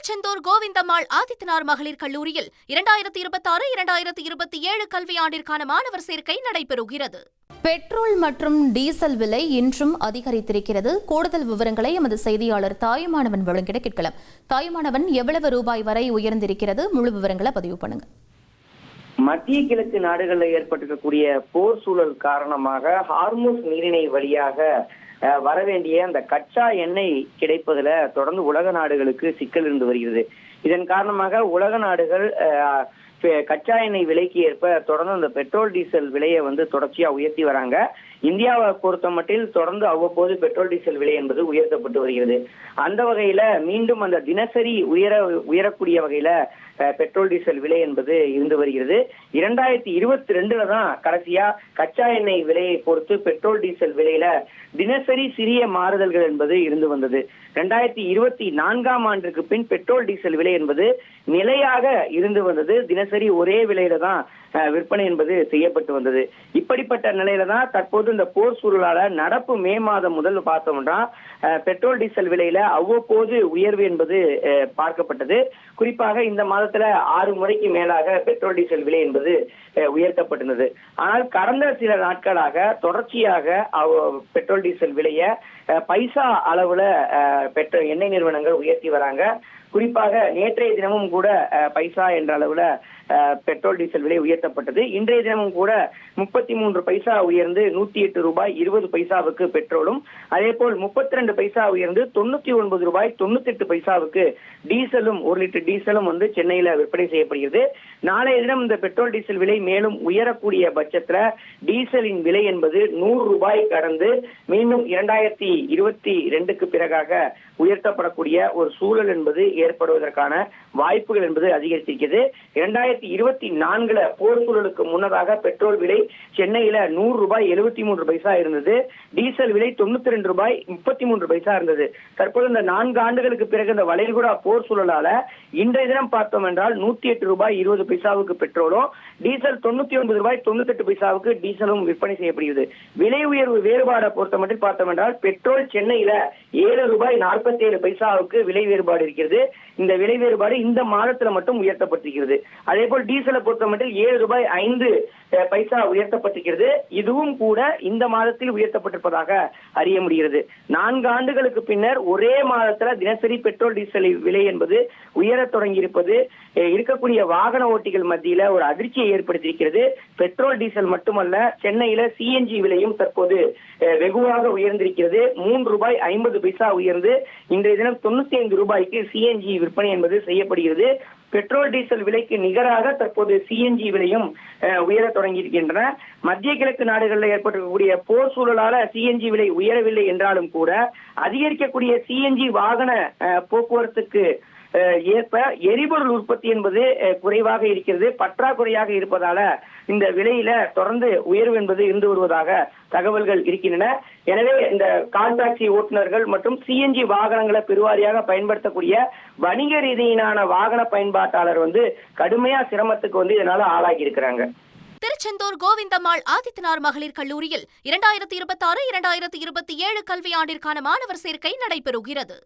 திருச்செந்தூர் கோவிந்தம்மாள் ஆதித்தனார் மகளிர் கல்லூரியில் 2026-2027 கல்வியாண்டிற்கான மாணவர் சேர்க்கை நடைபெறுகிறது. பெட்ரோல் மற்றும் டீசல் விலை இன்றும் அதிகரித்திருக்கிறது. கூடுதல் விவரங்களை எமது செய்தியாளர் தாயுமானவன் வழங்கிட கேட்கலாம். தாயுமானவன், எவ்வளவு ரூபாய் வரை உயர்ந்திருக்கிறது? முழு விவரங்களை பதிவு பண்ணுங்க. மத்திய கிழக்கு நாடுகளில் ஏற்பட்டிருக்கக்கூடிய போர் சூழல் காரணமாக ஹார்முஸ் நீரிணை வழியாக வரவேண்டிய அந்த கச்சா எண்ணெய் கிடைப்பதுல தொடர்ந்து உலக நாடுகளுக்கு சிக்கல் இருந்து வருகிறது. இதன் காரணமாக உலக நாடுகள் கச்சா எண்ணெய் விலைக்கு ஏற்ப தொடர்ந்து அந்த பெட்ரோல் டீசல் விலையை தொடர்ச்சியா உயர்த்தி வராங்க. இந்தியாவை பொறுத்த மட்டில் தொடர்ந்து அவ்வப்போது பெட்ரோல் டீசல் விலை என்பது உயர்த்தப்பட்டு வருகிறது. அந்த வகையில மீண்டும் அந்த தினசரி உயரக்கூடிய வகையில பெட்ரோல் டீசல் விலை என்பது இருந்து வருகிறது. 2022 தான் கடைசியா கச்சா எண்ணெய் விலையை பொறுத்து பெட்ரோல் டீசல் விலையில தினசரி சிறிய மாறுதல்கள் என்பது இருந்து வந்தது. 2024ஆம் ஆண்டிற்கு பின் பெட்ரோல் டீசல் விலை என்பது நிலையாக இருந்து வந்தது. தினசரி ஒரே விலையில தான் விற்பனை என்பது செய்யப்பட்டு வந்தது. இப்படிப்பட்ட நிலையில தான் தற்போது இந்த போர் சூழலால நடப்பு மே மாதம் முதல் பார்த்தோம்னா பெட்ரோல் டீசல் விலையில அவ்வப்போது உயர்வு என்பது பார்க்கப்பட்டது. குறிப்பாக இந்த மாதத்துல 6 முறைக்கு மேலாக பெட்ரோல் டீசல் விலை என்பது உயர்த்தப்பட்டிருந்தது. ஆனால் கடந்த சில நாட்களாக தொடர்ச்சியாக பெட்ரோல் டீசல் விலைய பைசா அளவுல எண்ணெய் நிறுவனங்கள் உயர்த்தி வராங்க. குறிப்பாக நேற்றைய தினமும் கூட பைசா என்ற அளவுல பெட்ரோல் டீசல் விலை உயர்த்தப்பட்டது. இன்றைய தினமும் கூட 33 பைசா உயர்ந்து 108 ரூபாய் 20 பைசாவுக்கு பெட்ரோலும், அதே போல் 32 பைசா உயர்ந்து 99 ரூபாய் 98 பைசாவுக்கு டீசலும், 1 லிட்டர் டீசலும் சென்னையில விற்பனை செய்யப்படுகிறது. நாளைய தினம் இந்த பெட்ரோல் டீசல் விலை மேலும் உயரக்கூடிய பட்சத்துல டீசலின் விலை என்பது 100 ரூபாய் கடந்து மீண்டும் 2022க்கு பிறகாக உயர்த்தப்படக்கூடிய ஒரு சூழல் என்பது ஏற்படுவதற்கான வாய்ப்புகள் என்பது அதிகரித்திருக்கிறது. 2024 போர் சூழலுக்கு முன்னதாக பெட்ரோல் விலை சென்னையில 100 ரூபாய் 73 பைசா இருந்தது. டீசல் விலை 92 ரூபாய் 33 பைசா இருந்தது. தற்போது இந்த 4 ஆண்டுகளுக்கு பிறகு இந்த வளைகுடா போர் சூழலால இன்றைய தினம் பார்த்தோம் என்றால் 108 ரூபாய் 20 பைசாவுக்கு பெட்ரோலும், டீசல் 99 ரூபாய் 98 பைசாவுக்கு டீசலும் விற்பனை செய்யப்படுகிறது. விலை உயர்வு வேறுபாடை பொறுத்த மட்டும் பார்த்தோம் என்றால் பெட்ரோல் சென்னையில 7 ரூபாய் 47 பைசாவுக்கு விலை வேறுபாடு இருக்கிறது. இந்த விலை வேறுபாடு இந்த மாதத்துல மட்டும் உயர்த்தப்பட்டிருக்கிறது. அதே போல் டீசலை பொறுத்த மட்டும் 7 ரூபாய் 5 பைசா உயர்த்தப்பட்டிருக்கிறது. இதுவும் கூட இந்த மாதத்தில் உயர்த்தப்பட்டிருப்பதாக அறிய முடிகிறது. 4 ஆண்டுகளுக்கு பின்னர் ஒரே மாதத்துல தினசரி பெட்ரோல் டீசல் விலை என்பது உயர தொடங்கி இருப்பது இருக்கக்கூடிய வாகன ஓட்டிகள் மத்தியில ஒரு அதிர்ச்சியை ஏற்படுத்தியிருக்கிறது. பெட்ரோல் டீசல் மட்டுமல்ல, சென்னையில சிஎன்ஜி விலையும் தற்போது வெகுவாக உயர்ந்திருக்கிறது. 3 ரூபாய் 50 பைசா உயர்ந்து இன்றைய தினம் 95 ரூபாய்க்கு சிஎன்ஜி விற்பனை என்பது செய்யப்படுகிறது. பெட்ரோல் டீசல் விலைக்கு நிகராக தற்போது சிஎன்ஜி விலையும் உயர தொடங்கி இருக்கின்றன. மத்திய கிழக்கு நாடுகளில் ஏற்பட்டிருக்கக்கூடிய போர் சூழலால சிஎன்ஜி விலை உயரவில்லை என்றாலும் கூட அதிகரிக்கக்கூடிய சிஎன்ஜி வாகன போக்குவரத்துக்கு ஏற்ப எரிபொருள் உற்பத்தி என்பது குறைவாக இருக்கிறது, பற்றாக்குறையாக இருப்பதால இந்த விலையில தொடர்ந்து உயர்வு என்பது இருந்து வருவதாக தகவல்கள் இருக்கின்றன. எனவே இந்த கால் டாக்ஸி ஓட்டுநர்கள் மற்றும் சிஎன்ஜி வாகனங்களை பெருவாரியாக பயன்படுத்தக்கூடிய வணிக ரீதியிலான வாகன பயன்பாட்டாளர் கடுமையா சிரமத்துக்கு இதனால ஆளாகி இருக்கிறாங்க. திருச்செந்தூர் கோவிந்தம்மாள் ஆதித்தனார் மகளிர் கல்லூரியில் 2026-2027 கல்வியாண்டிற்கான மாணவர் சேர்க்கை நடைபெறுகிறது.